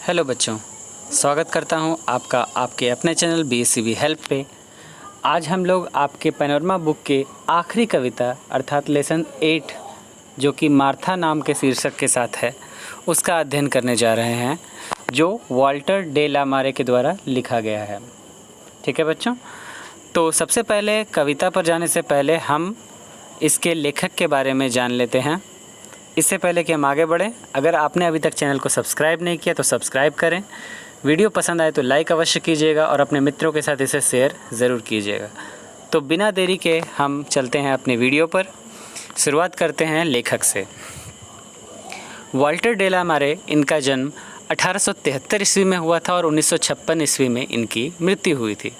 Hello बच्चों, स्वागत करता हूं आपका आपके अपने चैनल BSCB हेल्प पे। आज हम लोग आपके पैनोरमा बुक के आखिरी कविता अर्थात लेसन 8 जो कि मार्था नाम के शीर्षक के साथ है, उसका अध्ययन करने जा रहे हैं, जो वाल्टर डे ला मारे के द्वारा लिखा गया है। ठीक है बच्चों, तो सबसे पहले कविता पर जाने से पहले हम इसके लेखक के बारे में जान लेते हैं। इससे पहले कि हम आगे बढ़ें, अगर आपने अभी तक चैनल को सब्सक्राइब नहीं किया तो सब्सक्राइब करें। वीडियो पसंद आए तो लाइक अवश्य कीजिएगा और अपने मित्रों के साथ इसे शेयर ज़रूर कीजिएगा। तो बिना देरी के हम चलते हैं अपने वीडियो पर। शुरुआत करते हैं लेखक से। वाल्टर डे ला मारे, इनका जन्म 1873 ईस्वी में हुआ था और 1956 ईस्वी में इनकी मृत्यु हुई थी।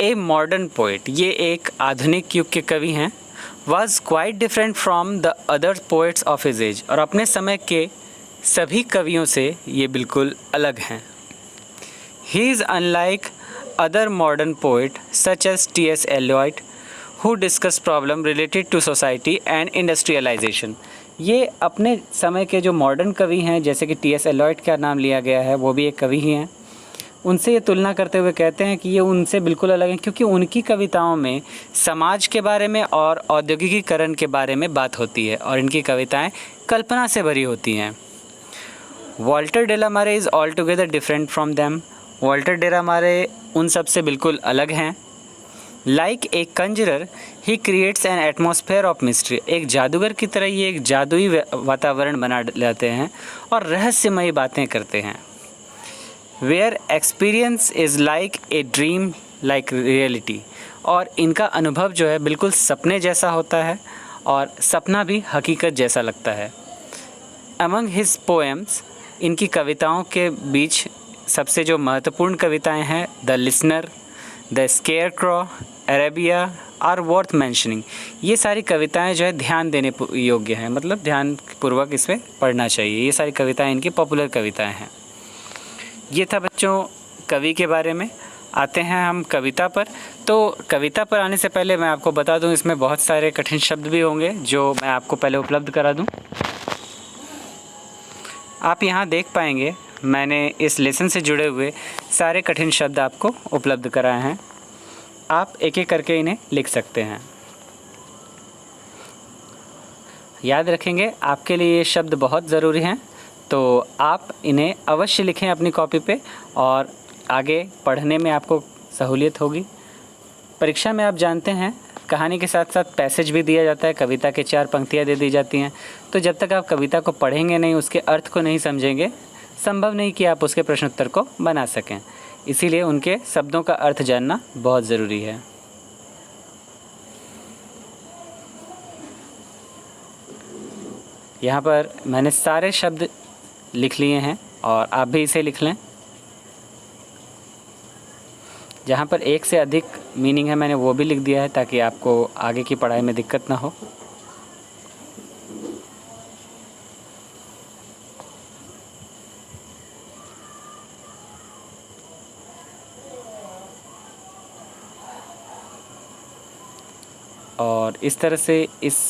ए मॉडर्न पोइट, ये एक आधुनिक युग के कवि हैं। Was quite different from the other poets of his age, और अपने समय के सभी कवियों से ये बिल्कुल अलग हैं। He is unlike other modern poet such as T.S. Eliot, who discuss problem related to society and industrialization। ये अपने समय के जो मॉडर्न कवि हैं, जैसे कि T.S. Eliot का नाम लिया गया है, वो भी एक कवि ही हैं। उनसे ये तुलना करते हुए कहते हैं कि ये उनसे बिल्कुल अलग हैं, क्योंकि उनकी कविताओं में समाज के बारे में और औद्योगिकीकरण के बारे में बात होती है और इनकी कविताएं कल्पना से भरी होती हैं। Walter de la Mare is all together different from them. Walter de la Mare उन सब से बिल्कुल अलग हैं। Like a conjurer he creates an atmosphere of mystery. एक जादूगर की तरह ये एक जादुई वातावरण बना लेते हैं और रहस्यमयी बातें करते हैं। Where experience is like a dream like reality, और इनका अनुभव जो है बिल्कुल सपने जैसा होता है और सपना भी हकीकत जैसा लगता है। अमंग हिज पोएम्स, इनकी कविताओं के बीच सबसे जो महत्वपूर्ण कविताएं हैं, the listener, the scarecrow, Arabia are worth mentioning. ये सारी कविताएं जो है ध्यान देने योग्य हैं, मतलब ध्यानपूर्वक इस पर पढ़ना चाहिए। ये सारी कविताएं इनकी पॉपुलर कविताएं हैं। ये था बच्चों कवि के बारे में। आते हैं हम कविता पर। तो कविता पर आने से पहले मैं आपको बता दूं, इसमें बहुत सारे कठिन शब्द भी होंगे जो मैं आपको पहले उपलब्ध करा दूं। आप यहाँ देख पाएंगे मैंने इस लेसन से जुड़े हुए सारे कठिन शब्द आपको उपलब्ध कराए हैं। आप एक एक करके इन्हें लिख सकते हैं। याद रखेंगे, आपके लिए ये शब्द बहुत ज़रूरी हैं, तो आप इन्हें अवश्य लिखें अपनी कॉपी पे और आगे पढ़ने में आपको सहूलियत होगी। परीक्षा में आप जानते हैं कहानी के साथ साथ पैसेज भी दिया जाता है, कविता के 4 पंक्तियाँ दे दी जाती हैं। तो जब तक आप कविता को पढ़ेंगे नहीं, उसके अर्थ को नहीं समझेंगे, संभव नहीं कि आप उसके प्रश्न उत्तर को बना सकें। इसीलिए उनके शब्दों का अर्थ जानना बहुत ज़रूरी है। यहाँ पर मैंने सारे शब्द लिख लिए हैं और आप भी इसे लिख लें। जहाँ पर एक से अधिक मीनिंग है मैंने वो भी लिख दिया है, ताकि आपको आगे की पढ़ाई में दिक्कत ना हो। और इस तरह से इस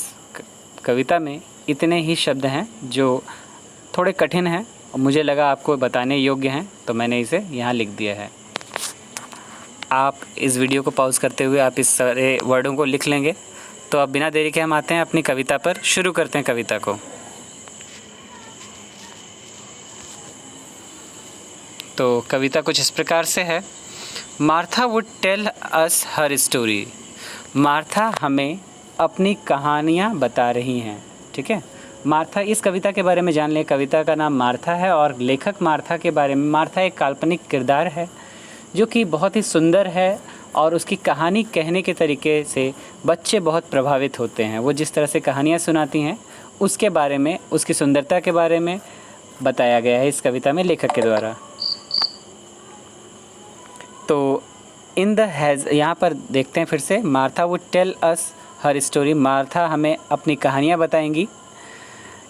कविता में इतने ही शब्द हैं जो थोड़े कठिन हैं और मुझे लगा आपको बताने योग्य हैं, तो मैंने इसे यहाँ लिख दिया है। आप इस वीडियो को पॉज करते हुए आप इस सारे वर्डों को लिख लेंगे। तो अब बिना देरी के हम आते हैं अपनी कविता पर, शुरू करते हैं कविता को। तो कविता कुछ इस प्रकार से है। Martha would tell us her story. Martha हमें अपनी कहानियाँ बता रही हैं। ठीक है, मार्था, इस कविता के बारे में जान लें। कविता का नाम मार्था है और लेखक मार्था के बारे में, मार्था एक काल्पनिक किरदार है जो कि बहुत ही सुंदर है और उसकी कहानी कहने के तरीके से बच्चे बहुत प्रभावित होते हैं। वो जिस तरह से कहानियाँ सुनाती हैं उसके बारे में, उसकी सुंदरता के बारे में बताया गया है इस कविता में लेखक के द्वारा। तो इन द हैज़, यहाँ पर देखते हैं फिर से, Martha would tell us her story. Martha हमें अपनी कहानियाँ बताएंगी।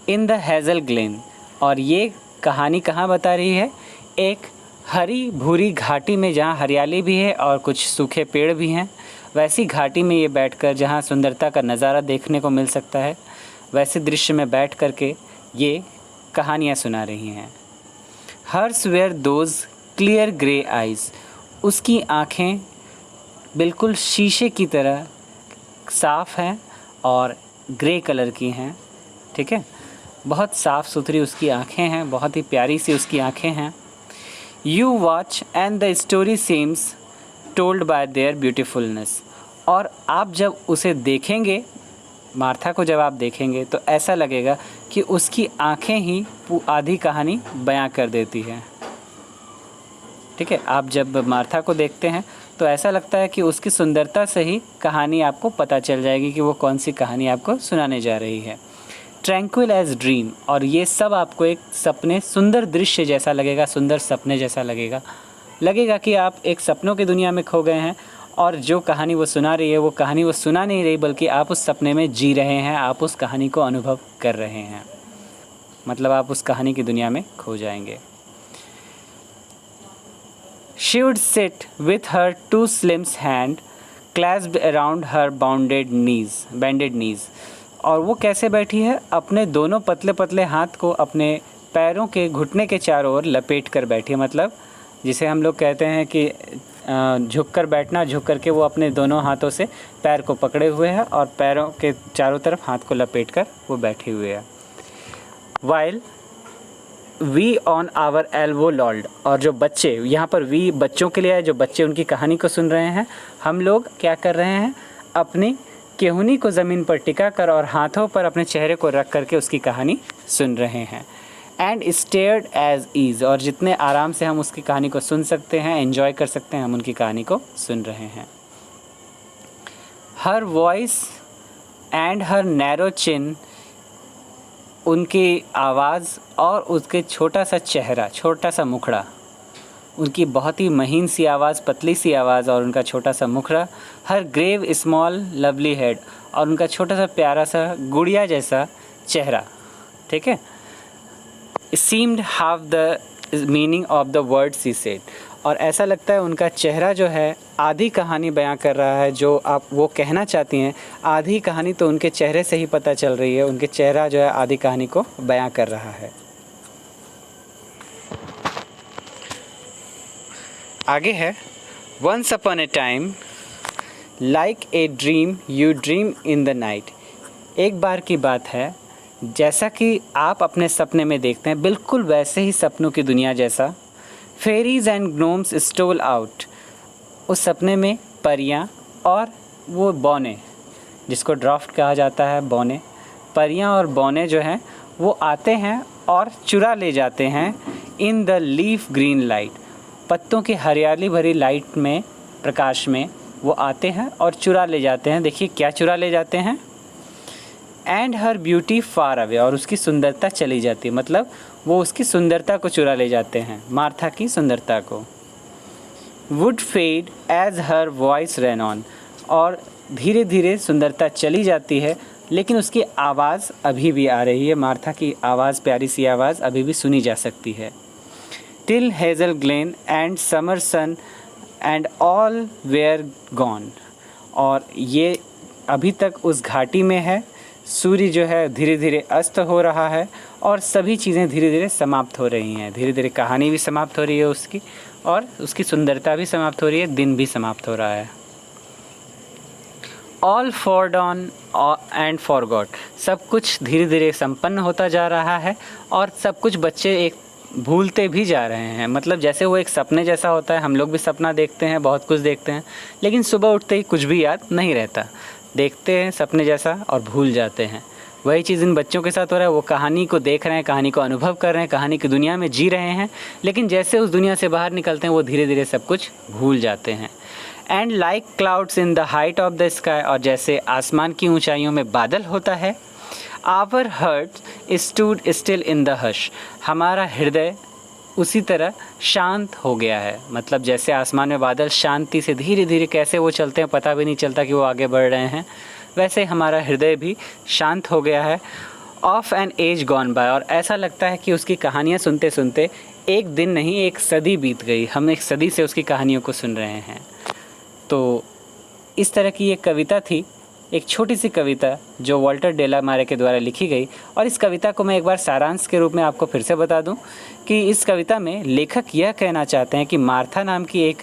इन द हैज़ल ग्लेन, और ये कहानी कहाँ बता रही है? एक हरी भूरी घाटी में, जहाँ हरियाली भी है और कुछ सूखे पेड़ भी हैं। वैसी घाटी में ये बैठकर, जहाँ सुंदरता का नज़ारा देखने को मिल सकता है, वैसे दृश्य में बैठ कर के ये कहानियाँ सुना रही हैं। Hers were those clear grey eyes, उसकी आँखें बिल्कुल शीशे की तरह साफ़ हैं और ग्रे कलर की हैं, ठीक है। बहुत साफ़ सुथरी उसकी आँखें हैं, बहुत ही प्यारी सी उसकी आँखें हैं। You watch and the story seems told by there beautifulness, और आप जब उसे देखेंगे, मार्था को जब आप देखेंगे तो ऐसा लगेगा कि उसकी आँखें ही आधी कहानी बयां कर देती है, ठीक है। आप जब मार्था को देखते हैं तो ऐसा लगता है कि उसकी सुंदरता से ही कहानी आपको पता चल जाएगी कि वो कौन सी कहानी आपको सुनाने जा रही है। ट्रैंक्विल एज ड्रीम, और ये सब आपको एक सपने, सुंदर दृश्य जैसा लगेगा, सुंदर सपने जैसा लगेगा कि आप एक सपनों की दुनिया में खो गए हैं और जो कहानी वो सुना रही है वो कहानी वो सुना नहीं रही, बल्कि आप उस सपने में जी रहे हैं, आप उस कहानी को अनुभव कर रहे हैं, मतलब आप उस कहानी की दुनिया में खो जाएंगे। She would sit with her two slim hand clasped around her bended knees, और वो कैसे बैठी है, अपने दोनों पतले पतले हाथ को अपने पैरों के घुटने के चारों ओर लपेट कर बैठी है, मतलब जिसे हम लोग कहते हैं कि झुक कर बैठना, झुक करके वो अपने दोनों हाथों से पैर को पकड़े हुए है और पैरों के चारों तरफ हाथ को लपेट कर वो बैठी हुई है। While we on our elbow lolled, और जो बच्चे, यहाँ पर वी बच्चों के लिए है, जो बच्चे उनकी कहानी को सुन रहे हैं, हम लोग क्या कर रहे हैं, अपनी केहूनी को ज़मीन पर टिका कर और हाथों पर अपने चेहरे को रख करके उसकी कहानी सुन रहे हैं। एंड स्टेयर्ड एज ईज़, और जितने आराम से हम उसकी कहानी को सुन सकते हैं, एंजॉय कर सकते हैं, हम उनकी कहानी को सुन रहे हैं। Her voice and her narrow chin, उनकी आवाज़ और उसके छोटा सा चेहरा, छोटा सा मुखड़ा, उनकी बहुत ही महीन सी आवाज़, पतली सी आवाज़ और उनका छोटा सा मुखड़ा। हर ग्रेव स्मॉल लवली हेड, और उनका छोटा सा प्यारा सा गुड़िया जैसा चेहरा, ठीक है। Seemed half the meaning of the word she said, और ऐसा लगता है उनका चेहरा जो है आधी कहानी बयां कर रहा है, जो आप वो कहना चाहती हैं आधी कहानी तो उनके चेहरे से ही पता चल रही है, उनके चेहरा जो है आधी कहानी को बयां कर रहा है। आगे है, once upon a time like a dream you dream in the night, एक बार की बात है, जैसा कि आप अपने सपने में देखते हैं बिल्कुल वैसे ही सपनों की दुनिया जैसा। Fairies and gnomes stole out, उस सपने में परियां और वो बौने, जिसको ड्राफ्ट कहा जाता है, बौने, परियां और बौने जो हैं वो आते हैं और चुरा ले जाते हैं in the leaf green light, पत्तों की हरियाली भरी लाइट में, प्रकाश में वो आते हैं और चुरा ले जाते हैं। देखिए क्या चुरा ले जाते हैं, and her beauty far away, और उसकी सुंदरता चली जाती है, मतलब वो उसकी सुंदरता को चुरा ले जाते हैं, मार्था की सुंदरता को। Would fade as her voice ran on, और धीरे धीरे सुंदरता चली जाती है लेकिन उसकी आवाज़ अभी भी आ रही है, मार्था की आवाज़, प्यारी सी आवाज़ अभी भी सुनी जा सकती है। Till hazel glen and summer sun and all were gone, और ये अभी तक उस घाटी में है, सूर्य जो है धीरे धीरे अस्त हो रहा है और सभी चीज़ें धीरे धीरे समाप्त हो रही हैं, धीरे धीरे कहानी भी समाप्त हो रही है उसकी, और उसकी सुंदरता भी समाप्त हो रही है, दिन भी समाप्त हो रहा है। ऑल फॉरडॉन एंड फॉरगॉट, सब कुछ धीरे धीरे संपन्न होता जा रहा है और सब कुछ बच्चे एक भूलते भी जा रहे हैं, मतलब जैसे वो एक सपने जैसा होता है, हम लोग भी सपना देखते हैं, बहुत कुछ देखते हैं, लेकिन सुबह उठते ही कुछ भी याद नहीं रहता, देखते हैं सपने जैसा और भूल जाते हैं। वही चीज़ इन बच्चों के साथ हो रहा है, वो कहानी को देख रहे हैं, कहानी को अनुभव कर रहे हैं, कहानी की दुनिया में जी रहे हैं, लेकिन जैसे उस दुनिया से बाहर निकलते हैं वो धीरे धीरे सब कुछ भूल जाते हैं। And like clouds in the height of the sky, और जैसे आसमान की ऊंचाइयों में बादल होता है, our heart stood still in the hush, हमारा हृदय उसी तरह शांत हो गया है, मतलब जैसे आसमान में बादल शांति से धीरे धीरे कैसे वो चलते हैं, पता भी नहीं चलता कि वो आगे बढ़ रहे हैं, वैसे हमारा हृदय भी शांत हो गया है। Of an age gone by, और ऐसा लगता है कि उसकी कहानियाँ सुनते सुनते एक दिन नहीं एक सदी बीत गई, हम एक सदी से उसकी कहानियों को सुन रहे हैं। तो इस तरह की एक कविता थी एक छोटी सी कविता जो वॉल्टर डेलामारे के द्वारा लिखी गई। और इस कविता को मैं एक बार सारांश के रूप में आपको फिर से बता दूं कि इस कविता में लेखक यह कहना चाहते हैं कि मार्था नाम की एक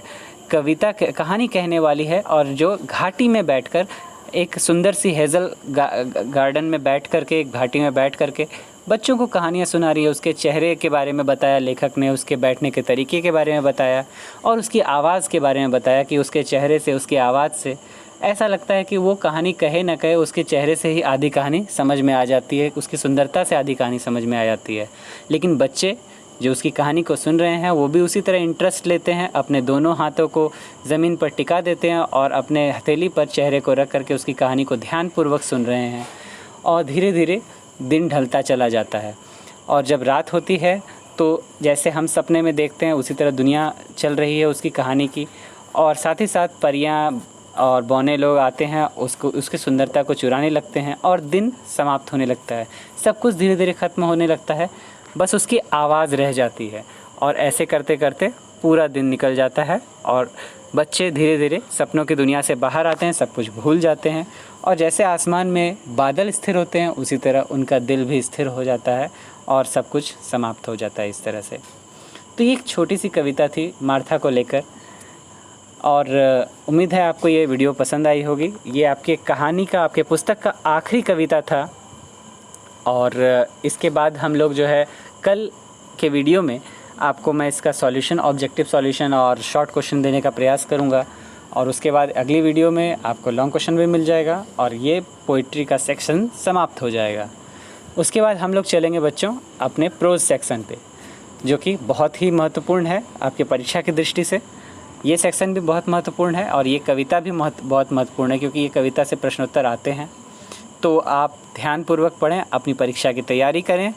कविता कहानी कहने वाली है, और जो घाटी में बैठकर एक सुंदर सी हेज़ल गार्डन में बैठ करके, एक घाटी में बैठ करके बच्चों को कहानियाँ सुना रही है। उसके चेहरे के बारे में बताया लेखक ने, उसके बैठने के तरीके के बारे में बताया और उसकी आवाज़ के बारे में बताया कि उसके चेहरे से, उसकी आवाज़ से ऐसा लगता है कि वो कहानी कहे न कहे उसके चेहरे से ही आधी कहानी समझ में आ जाती है, उसकी सुंदरता से आधी कहानी समझ में आ जाती है। लेकिन बच्चे जो उसकी कहानी को सुन रहे हैं वो भी उसी तरह इंटरेस्ट लेते हैं, अपने दोनों हाथों को ज़मीन पर टिका देते हैं और अपने हथेली पर चेहरे को रख करके उसकी कहानी को ध्यानपूर्वक सुन रहे हैं। और धीरे धीरे दिन ढलता चला जाता है, और जब रात होती है तो जैसे हम सपने में देखते हैं उसी तरह दुनिया चल रही है उसकी कहानी की। और साथ ही साथ परियां और बौने लोग आते हैं, उसकी सुंदरता को चुराने लगते हैं और दिन समाप्त होने लगता है। सब कुछ धीरे धीरे ख़त्म होने लगता है, बस उसकी आवाज़ रह जाती है। और ऐसे करते करते पूरा दिन निकल जाता है और बच्चे धीरे धीरे सपनों की दुनिया से बाहर आते हैं, सब कुछ भूल जाते हैं। और जैसे आसमान में बादल स्थिर होते हैं उसी तरह उनका दिल भी स्थिर हो जाता है और सब कुछ समाप्त हो जाता है इस तरह से। तो ये एक छोटी सी कविता थी मार्था को लेकर, और उम्मीद है आपको ये वीडियो पसंद आई होगी। ये आपके कहानी का, आपके पुस्तक का आखिरी कविता था। और इसके बाद हम लोग जो है कल के वीडियो में आपको मैं इसका सॉल्यूशन, ऑब्जेक्टिव सॉल्यूशन और शॉर्ट क्वेश्चन देने का प्रयास करूँगा। और उसके बाद अगली वीडियो में आपको लॉन्ग क्वेश्चन भी मिल जाएगा और ये पोइट्री का सेक्शन समाप्त हो जाएगा। उसके बाद हम लोग चलेंगे बच्चों अपने प्रोज सेक्शन पे, जो कि बहुत ही महत्वपूर्ण है आपके परीक्षा की दृष्टि से। ये सेक्शन भी बहुत महत्वपूर्ण है और ये कविता भी बहुत महत्वपूर्ण है, क्योंकि ये कविता से प्रश्नोत्तर आते हैं। तो आप ध्यानपूर्वक पढ़ें, अपनी परीक्षा की तैयारी करें,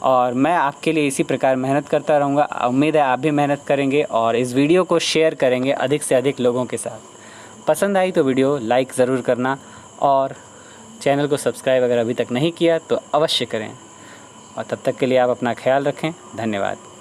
और मैं आपके लिए इसी प्रकार मेहनत करता रहूँगा। उम्मीद है आप भी मेहनत करेंगे और इस वीडियो को शेयर करेंगे अधिक से अधिक लोगों के साथ। पसंद आई तो वीडियो लाइक ज़रूर करना, और चैनल को सब्सक्राइब अगर अभी तक नहीं किया तो अवश्य करें। और तब तक के लिए आप अपना ख्याल रखें। धन्यवाद।